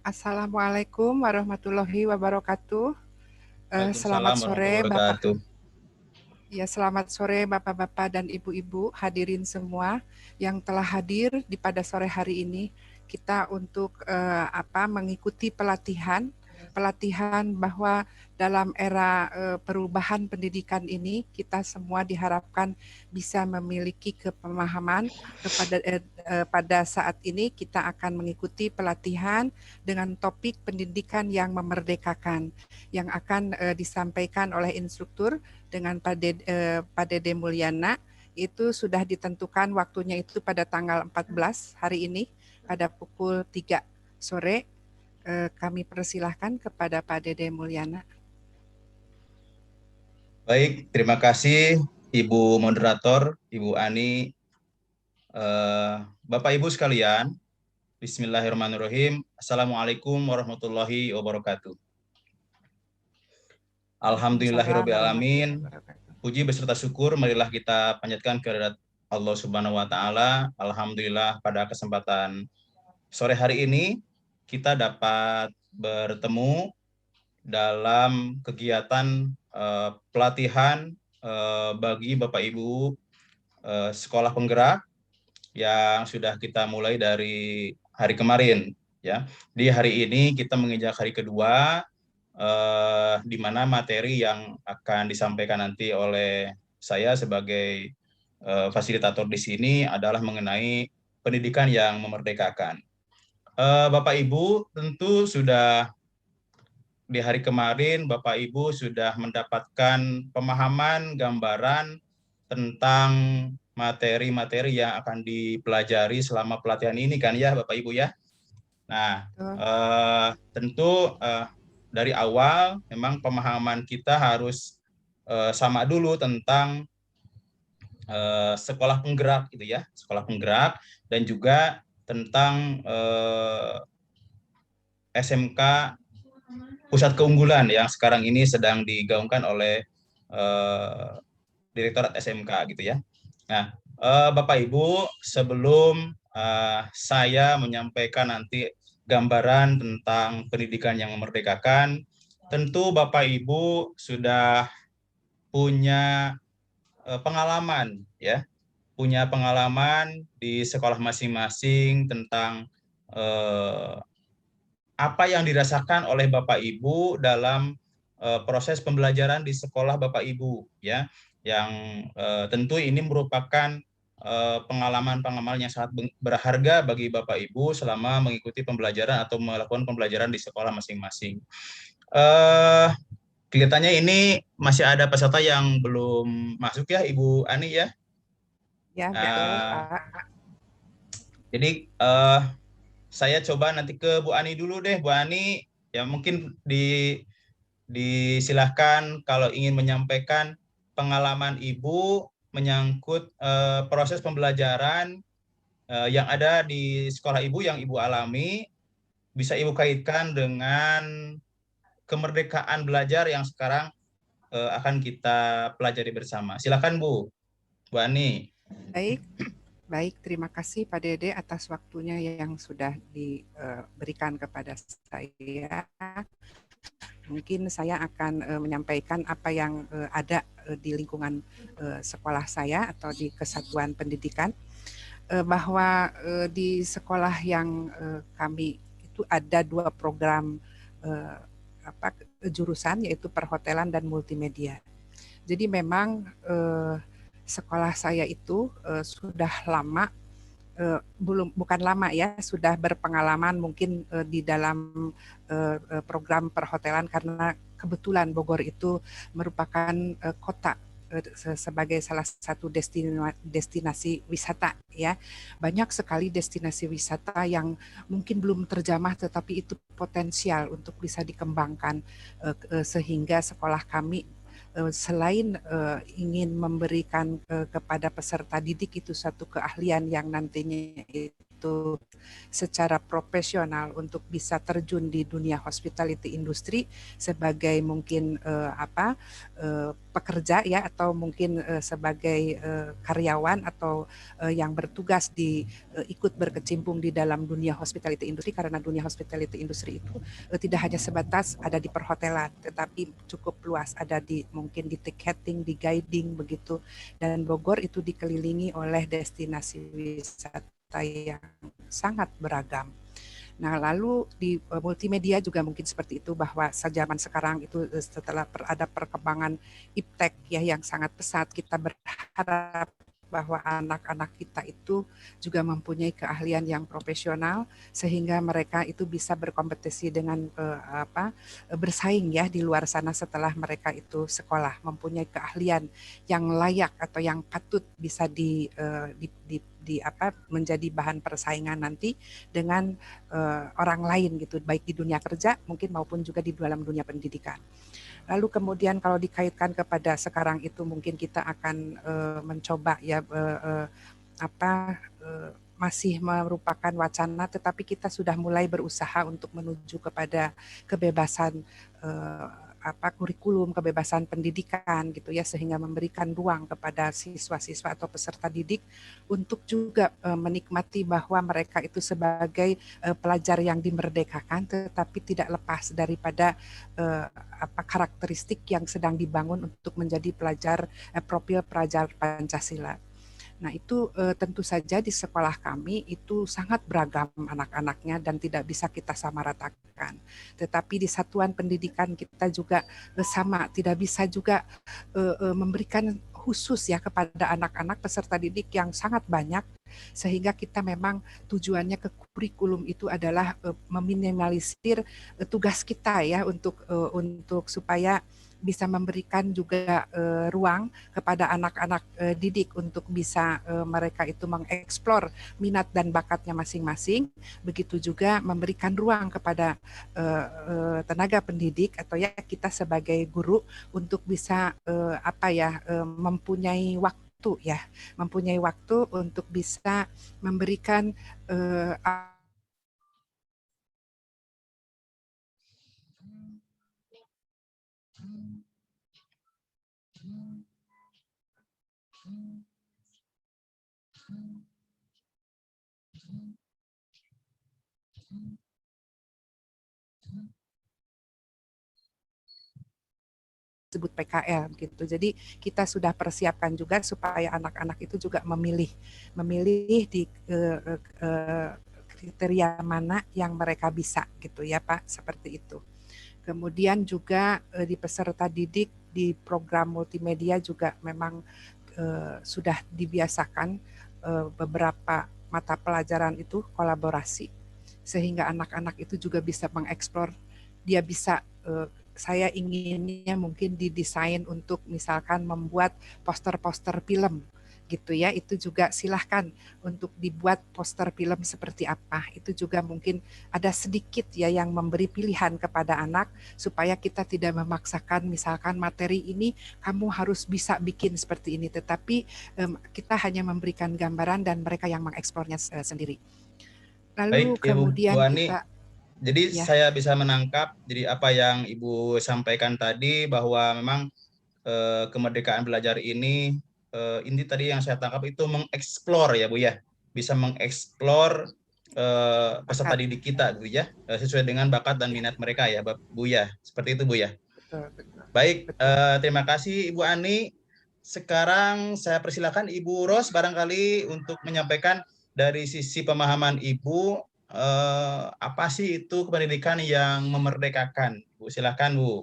Assalamualaikum warahmatullahi wabarakatuh. Selamat Waalaikumsalam warahmatullahi sore Bapak. wabarakatuh. Ya, selamat sore Bapak-bapak dan Ibu-ibu hadirin semua yang telah hadir di pada sore hari ini. Kita untuk mengikuti pelatihan bahwa dalam era perubahan pendidikan ini kita semua diharapkan bisa memiliki kepemahaman pada saat ini kita akan mengikuti pelatihan dengan topik pendidikan yang memerdekakan yang akan disampaikan oleh instruktur dengan Pak Dede Mulyana. Itu sudah ditentukan waktunya itu pada tanggal 14 hari ini pada pukul 3 sore. Kami persilahkan kepada Pak Dede Mulyana. Baik, terima kasih Ibu Moderator, Ibu Ani, Bapak Ibu sekalian. Bismillahirrahmanirrahim. Assalamualaikum warahmatullahi wabarakatuh. Waalaikumsalam Alhamdulillahirabbil warahmatullahi alamin. wabarakatuh. Puji beserta syukur marilah kita panjatkan kehadirat Allah Subhanahu wa taala. Alhamdulillah pada kesempatan sore hari ini kita dapat bertemu dalam kegiatan pelatihan bagi Bapak Ibu sekolah penggerak yang sudah kita mulai dari hari kemarin, ya. Di hari ini kita menginjak hari kedua, di mana materi yang akan disampaikan nanti oleh saya sebagai fasilitator di sini adalah mengenai pendidikan yang memerdekakan. Bapak Ibu tentu sudah di hari kemarin Bapak Ibu sudah mendapatkan pemahaman, gambaran tentang materi-materi yang akan dipelajari selama pelatihan ini kan ya Bapak Ibu ya. Nah, tentu dari awal memang pemahaman kita harus sama dulu tentang sekolah penggerak gitu ya, sekolah penggerak dan juga tentang SMK pusat keunggulan yang sekarang ini sedang digaungkan oleh Direktorat SMK gitu ya. Nah, Bapak Ibu, sebelum saya menyampaikan nanti gambaran tentang pendidikan yang memerdekakan, tentu Bapak Ibu sudah punya pengalaman ya, punya pengalaman di sekolah masing-masing tentang apa yang dirasakan oleh Bapak Ibu dalam proses pembelajaran di sekolah Bapak Ibu ya, yang tentu ini merupakan pengalaman-pengalaman yang sangat berharga bagi Bapak Ibu selama mengikuti pembelajaran atau melakukan pembelajaran di sekolah masing-masing. Kelihatannya ini masih ada peserta yang belum masuk ya Ibu Ani ya. Ya, betul Pak. Jadi saya coba nanti ke Bu Ani dulu deh. Bu Ani, ya mungkin disilahkan kalau ingin menyampaikan pengalaman Ibu menyangkut proses pembelajaran yang ada di sekolah Ibu yang Ibu alami, bisa Ibu kaitkan dengan kemerdekaan belajar yang sekarang akan kita pelajari bersama. Silakan Bu Ani. Baik. Baik, terima kasih Pak Dede atas waktunya yang sudah diberikan kepada saya. Mungkin saya akan menyampaikan apa yang ada di lingkungan sekolah saya atau di kesatuan pendidikan, bahwa di sekolah yang kami itu ada 2 program jurusan, yaitu perhotelan dan multimedia. Jadi memang sekolah saya itu sudah lama, bukan lama ya, sudah berpengalaman mungkin di dalam program perhotelan, karena kebetulan Bogor itu merupakan kota sebagai salah satu destinasi wisata ya. Banyak sekali destinasi wisata yang mungkin belum terjamah tetapi itu potensial untuk bisa dikembangkan, sehingga sekolah kami selain ingin memberikan kepada peserta didik itu satu keahlian yang nantinya itu itu secara profesional untuk bisa terjun di dunia hospitality industry sebagai mungkin pekerja ya, atau mungkin sebagai karyawan atau yang bertugas di ikut berkecimpung di dalam dunia hospitality industry, karena dunia hospitality industry itu tidak hanya sebatas ada di perhotelan, tetapi cukup luas, ada di mungkin di ticketing, di guiding begitu, dan Bogor itu dikelilingi oleh destinasi wisata yang sangat beragam. Nah, lalu di multimedia juga mungkin seperti itu, bahwa zaman sekarang itu setelah ada perkembangan iptek ya yang sangat pesat, kita berharap bahwa anak-anak kita itu juga mempunyai keahlian yang profesional sehingga mereka itu bisa berkompetisi dengan bersaing ya di luar sana setelah mereka itu sekolah, mempunyai keahlian yang layak atau yang patut bisa menjadi bahan persaingan nanti dengan orang lain gitu, baik di dunia kerja mungkin maupun juga di dalam dunia pendidikan. Lalu kemudian kalau dikaitkan kepada sekarang itu mungkin kita akan mencoba ya masih merupakan wacana, tetapi kita sudah mulai berusaha untuk menuju kepada kebebasan kurikulum, kebebasan pendidikan gitu ya, sehingga memberikan ruang kepada siswa-siswa atau peserta didik untuk juga menikmati bahwa mereka itu sebagai pelajar yang dimerdekakan, tetapi tidak lepas daripada karakteristik yang sedang dibangun untuk menjadi profil pelajar Pancasila. Nah, itu tentu saja di sekolah kami itu sangat beragam anak-anaknya dan tidak bisa kita samaratakan. Tetapi di satuan pendidikan kita juga sama, tidak bisa juga memberikan khusus ya kepada anak-anak peserta didik yang sangat banyak, sehingga kita memang tujuannya ke kurikulum itu adalah meminimalisir tugas kita ya untuk supaya bisa memberikan juga ruang kepada anak-anak didik untuk bisa mereka itu mengeksplor minat dan bakatnya masing-masing. Begitu juga memberikan ruang kepada tenaga pendidik atau ya kita sebagai guru untuk bisa mempunyai waktu untuk bisa memberikan disebut PKL gitu. Jadi kita sudah persiapkan juga supaya anak-anak itu juga memilih di kriteria mana yang mereka bisa gitu ya Pak, seperti itu. Kemudian juga di peserta didik di program multimedia juga memang sudah dibiasakan beberapa mata pelajaran itu kolaborasi, sehingga anak-anak itu juga bisa mengeksplor, dia bisa saya inginnya mungkin didesain untuk misalkan membuat poster-poster film gitu ya, itu juga silahkan untuk dibuat poster film seperti apa, itu juga mungkin ada sedikit ya yang memberi pilihan kepada anak supaya kita tidak memaksakan misalkan materi ini kamu harus bisa bikin seperti ini, tetapi kita hanya memberikan gambaran dan mereka yang mengeksplornya sendiri. Lalu Baik, Bu kemudian Ani. kita Jadi ya. saya bisa menangkap jadi apa yang Ibu sampaikan tadi, bahwa memang kemerdekaan belajar ini tadi yang saya tangkap itu mengeksplor ya Bu ya, bisa mengeksplor peserta Bakat. didik kita gitu ya, sesuai dengan bakat dan Ya, minat mereka ya Bu ya, seperti itu Bu ya. betul, betul. Baik, Betul. terima kasih Ibu Ani. Sekarang saya persilakan Ibu Ros barangkali untuk menyampaikan dari sisi pemahaman Ibu, apa sih itu pendidikan yang memerdekakan. Bu, silakan Bu.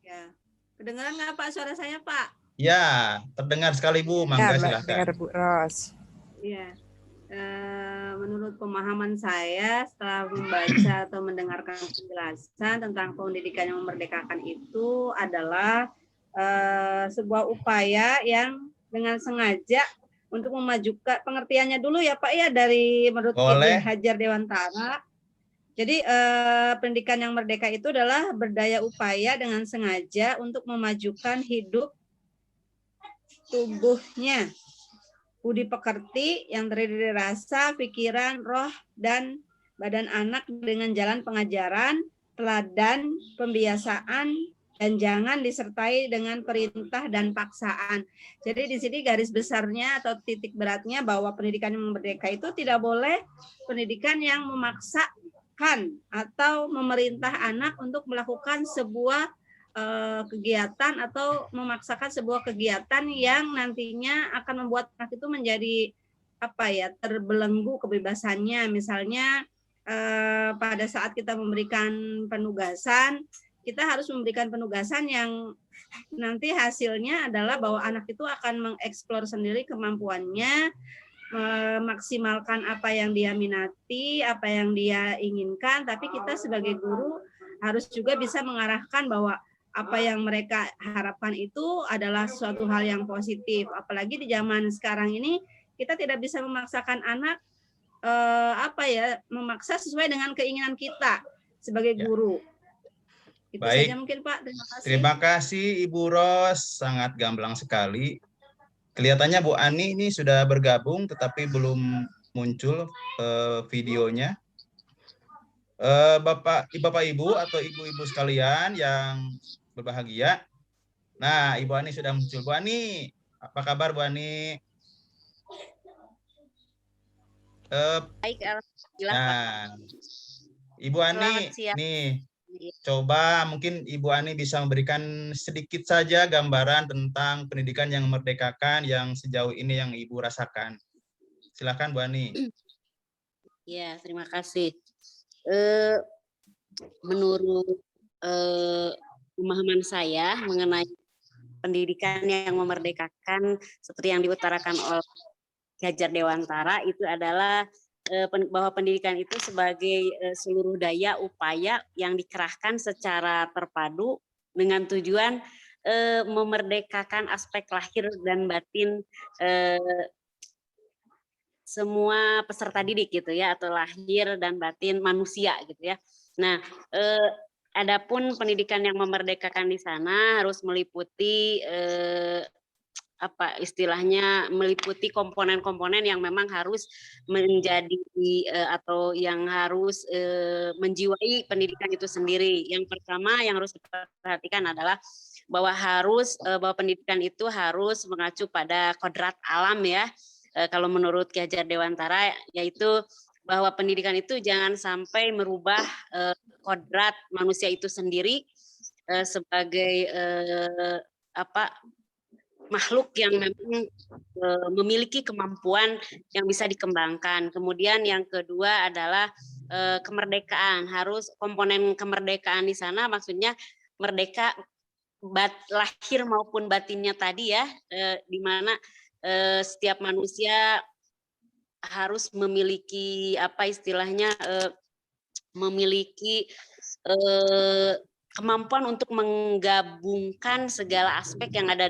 Ya, kedengaran nggak Pak suara saya Pak? Ya, terdengar sekali Bu, Ya, mangga dengar silakan. Bu Ros. Iya. Menurut pemahaman saya setelah membaca atau mendengarkan penjelasan tentang pendidikan yang memerdekakan itu adalah sebuah upaya yang dengan sengaja untuk memajukan pengertiannya dulu ya Pak ya, dari menurut Ki Hajar Dewantara. Jadi pendidikan yang merdeka itu adalah berdaya upaya dengan sengaja untuk memajukan hidup tubuhnya budi pekerti yang terdiri dari rasa, pikiran, roh, dan badan anak dengan jalan pengajaran, teladan, pembiasaan, dan jangan disertai dengan perintah dan paksaan. Jadi di sini garis besarnya atau titik beratnya bahwa pendidikan yang merdeka itu tidak boleh pendidikan yang memaksakan atau memerintah anak untuk melakukan sebuah kegiatan atau memaksakan sebuah kegiatan yang nantinya akan membuat anak itu menjadi terbelenggu kebebasannya. Misalnya pada saat kita memberikan penugasan, kita harus memberikan penugasan yang nanti hasilnya adalah bahwa anak itu akan mengeksplor sendiri kemampuannya, memaksimalkan apa yang dia minati, apa yang dia inginkan, tapi kita sebagai guru harus juga bisa mengarahkan bahwa apa yang mereka harapkan itu adalah suatu hal yang positif. Apalagi di zaman sekarang ini kita tidak bisa memaksakan anak memaksa sesuai dengan keinginan kita sebagai guru. Itu baik. saja mungkin Pak. Terima kasih. Terima kasih Ibu Ros, sangat gamblang sekali. Kelihatannya Bu Ani ini sudah bergabung tetapi belum muncul videonya. Bapak Ibu atau ibu-ibu sekalian yang berbahagia. Nah, Ibu Ani sudah muncul. Bu Ani, apa kabar Bu Ani? Baik, alhamdulillah. Nah, Ibu Ani, nih, coba mungkin Ibu Ani bisa memberikan sedikit saja gambaran tentang pendidikan yang memerdekakan yang sejauh ini yang Ibu rasakan. Silakan Bu Ani. Ya, terima kasih. Menurut pemahaman saya mengenai pendidikan yang memerdekakan seperti yang diutarakan oleh Ki Hajar Dewantara itu adalah bahwa pendidikan itu sebagai seluruh daya upaya yang dikerahkan secara terpadu dengan tujuan memerdekakan aspek lahir dan batin semua peserta didik gitu ya, atau lahir dan batin manusia gitu ya. Nah, adapun pendidikan yang memerdekakan di sana harus meliputi meliputi komponen-komponen yang memang harus menjadi atau yang harus menjiwai pendidikan itu sendiri. Yang pertama yang harus diperhatikan adalah bahwa pendidikan itu harus mengacu pada kodrat alam ya. Kalau menurut Ki Hajar Dewantara, yaitu bahwa pendidikan itu jangan sampai merubah kodrat manusia itu sendiri sebagai makhluk yang memang memiliki kemampuan yang bisa dikembangkan. Kemudian yang kedua adalah kemerdekaan. Harus komponen kemerdekaan di sana maksudnya merdeka lahir maupun batinnya tadi ya, di mana setiap manusia harus memiliki memiliki kemampuan untuk menggabungkan segala aspek yang ada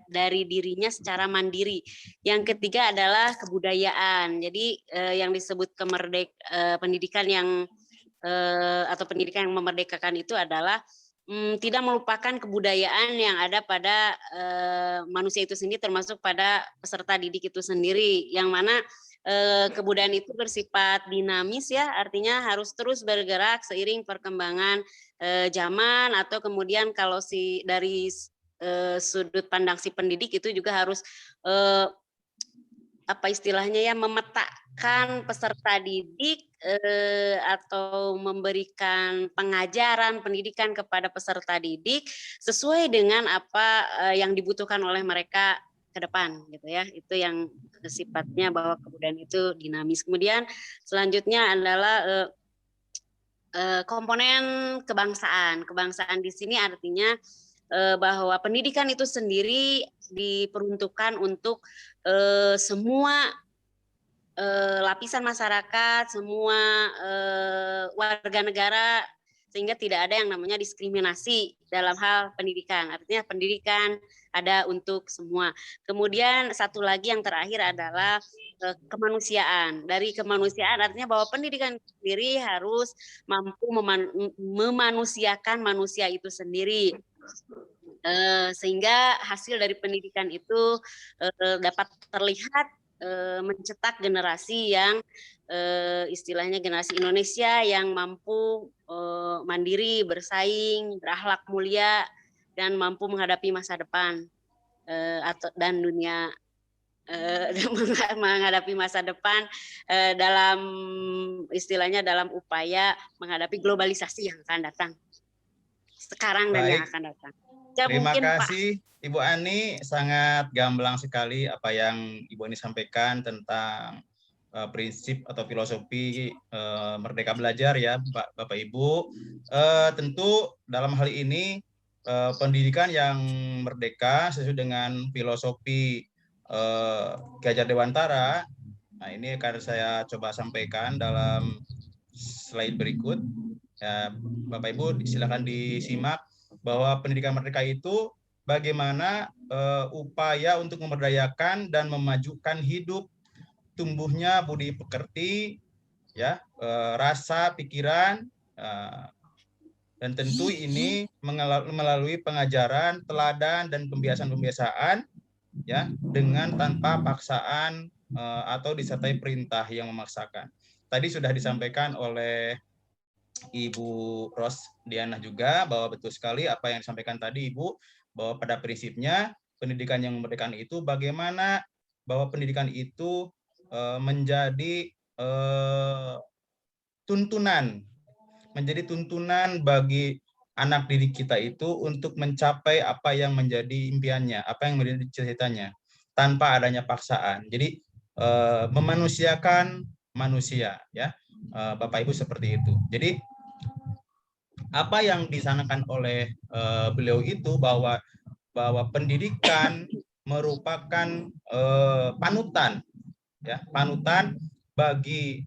dari dirinya secara mandiri. Yang ketiga adalah kebudayaan. Jadi yang disebut pendidikan yang atau pendidikan yang memerdekakan itu adalah tidak melupakan kebudayaan yang ada pada manusia itu sendiri, termasuk pada peserta didik itu sendiri, yang mana kebudayaan itu bersifat dinamis ya, artinya harus terus bergerak seiring perkembangan zaman, atau kemudian kalau dari sudut pandang si pendidik itu juga harus memetakan peserta didik atau memberikan pengajaran pendidikan kepada peserta didik sesuai dengan apa yang dibutuhkan oleh mereka ke depan gitu ya. Itu yang sifatnya bahwa kebudayaan itu dinamis. Kemudian selanjutnya adalah komponen kebangsaan. Kebangsaan di sini artinya bahwa pendidikan itu sendiri diperuntukkan untuk semua lapisan masyarakat, semua warga negara, sehingga tidak ada yang namanya diskriminasi dalam hal pendidikan. Artinya pendidikan ada untuk semua. Kemudian satu lagi yang terakhir adalah kemanusiaan. Dari kemanusiaan artinya bahwa pendidikan sendiri harus mampu memanusiakan manusia itu sendiri. Sehingga hasil dari pendidikan itu dapat terlihat mencetak generasi yang istilahnya generasi Indonesia yang mampu mandiri, bersaing, berakhlak mulia, dan mampu menghadapi masa depan dan dunia menghadapi masa depan dalam istilahnya dalam upaya menghadapi globalisasi yang akan datang sekarang dan yang akan datang. Ya, terima mungkin, kasih Pak. Ibu Ani, sangat gamblang sekali apa yang Ibu Ani sampaikan tentang prinsip atau filosofi Merdeka Belajar ya Bapak Ibu. Tentu dalam hal ini pendidikan yang merdeka sesuai dengan filosofi Ki Hajar Dewantara. Nah, ini akan saya coba sampaikan dalam slide berikut. Ya, Bapak Ibu silakan disimak bahwa pendidikan merdeka itu bagaimana upaya untuk memberdayakan dan memajukan hidup, tumbuhnya budi pekerti, ya, rasa, pikiran, dan tentu ini melalui pengajaran, teladan, dan pembiasaan-pembiasaan, ya, dengan tanpa paksaan atau disertai perintah yang memaksakan. Tadi sudah disampaikan oleh Ibu Ros Diana juga bahwa betul sekali apa yang disampaikan tadi Ibu, bahwa pada prinsipnya pendidikan yang memerdekakan itu bagaimana bahwa pendidikan itu menjadi tuntunan bagi anak didik kita itu untuk mencapai apa yang menjadi impiannya, apa yang menjadi cita-citanya tanpa adanya paksaan. Jadi memanusiakan manusia, ya Bapak Ibu, seperti itu. Jadi apa yang disanakan oleh beliau itu bahwa pendidikan merupakan panutan, ya, panutan bagi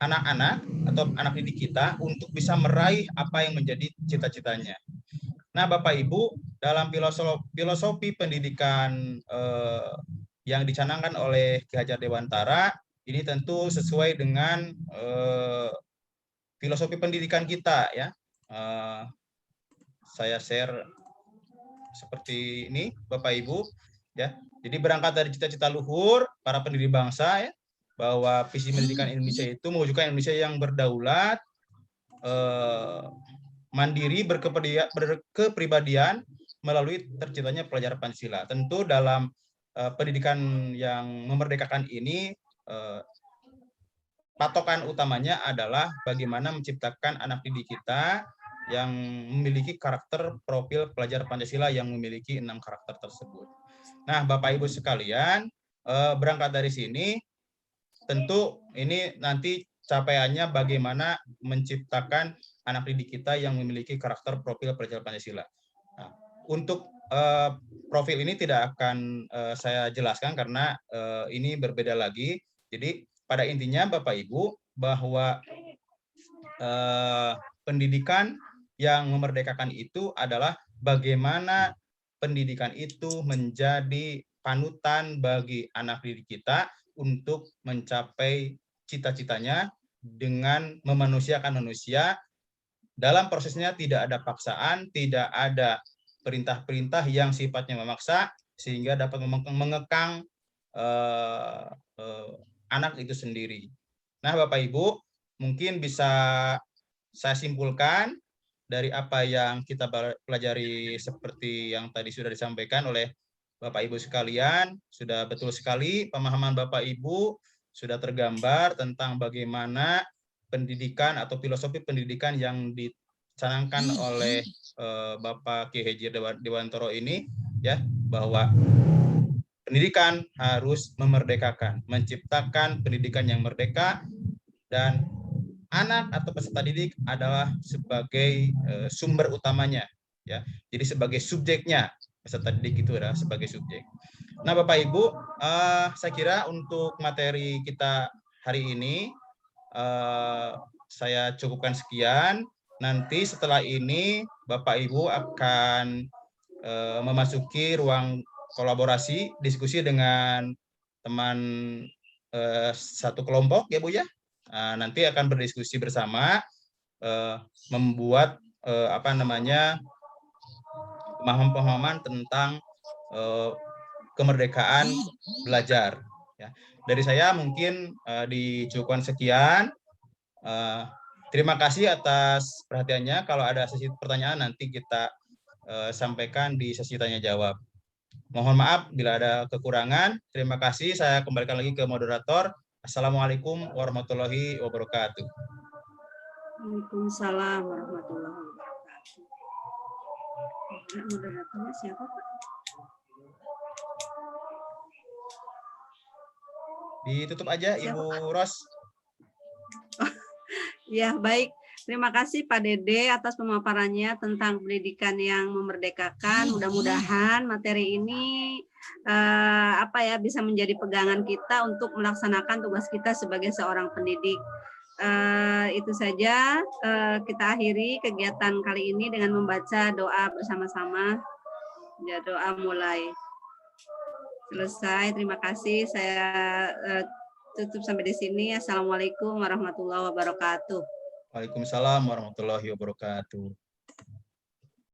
anak-anak atau anak didik kita untuk bisa meraih apa yang menjadi cita-citanya. Nah, Bapak Ibu, dalam filosofi pendidikan yang dicanangkan oleh Ki Hajar Dewantara, ini tentu sesuai dengan filosofi pendidikan kita, ya. Saya share seperti ini, Bapak Ibu, ya. Jadi berangkat dari cita-cita luhur para pendiri bangsa, ya, bahwa visi pendidikan Indonesia itu mewujudkan Indonesia yang berdaulat, mandiri, berkepribadian melalui terciptanya pelajaran Pancasila. Tentu dalam pendidikan yang memerdekakan ini, patokan utamanya adalah bagaimana menciptakan anak didik kita yang memiliki karakter profil pelajar Pancasila yang memiliki 6 karakter tersebut. Nah, Bapak Ibu sekalian, berangkat dari sini, tentu ini nanti capaiannya bagaimana menciptakan anak didik kita yang memiliki karakter profil pelajar Pancasila. Nah, untuk profil ini tidak akan saya jelaskan karena ini berbeda lagi. Jadi pada intinya Bapak Ibu bahwa pendidikan yang memerdekakan itu adalah bagaimana pendidikan itu menjadi panutan bagi anak didik kita untuk mencapai cita-citanya dengan memanusiakan manusia. Dalam prosesnya tidak ada paksaan, tidak ada perintah-perintah yang sifatnya memaksa sehingga dapat mengekang anak itu sendiri. Nah, Bapak Ibu, mungkin bisa saya simpulkan dari apa yang kita pelajari seperti yang tadi sudah disampaikan oleh Bapak Ibu sekalian, sudah betul sekali pemahaman Bapak Ibu sudah tergambar tentang bagaimana pendidikan atau filosofi pendidikan yang dicanangkan oleh Bapak Ki Hajar Dewantara ini, ya, bahwa pendidikan harus memerdekakan, menciptakan pendidikan yang merdeka, dan anak atau peserta didik adalah sebagai sumber utamanya, ya. Jadi sebagai subjeknya, peserta didik itu adalah sebagai subjek. Nah, Bapak Ibu, saya kira untuk materi kita hari ini saya cukupkan sekian. Nanti setelah ini Bapak Ibu akan memasuki ruang kolaborasi, diskusi dengan teman satu kelompok, ya Bu, ya. Nanti akan berdiskusi bersama, membuat pemahaman-pemahaman tentang kemerdekaan belajar. Ya. Dari saya mungkin dicukupkan sekian. Terima kasih atas perhatiannya. Kalau ada sesi pertanyaan nanti kita sampaikan di sesi tanya jawab. Mohon maaf bila ada kekurangan. Terima kasih. Saya kembalikan lagi ke moderator. Assalamualaikum warahmatullahi wabarakatuh. Waalaikumsalam warahmatullahi wabarakatuh. Moderatornya siapa, Pak? Ditutup aja, Ibu Ros. Ya, baik. Terima kasih Pak Dede atas pemaparannya tentang pendidikan yang memerdekakan. Mudah-mudahan materi ini bisa menjadi pegangan kita untuk melaksanakan tugas kita sebagai seorang pendidik. Itu saja kita akhiri kegiatan kali ini dengan membaca doa bersama-sama. Ya, doa mulai. Selesai. Terima kasih. Saya tutup sampai di sini. Assalamualaikum warahmatullahi wabarakatuh. Waalaikumsalam warahmatullahi wabarakatuh.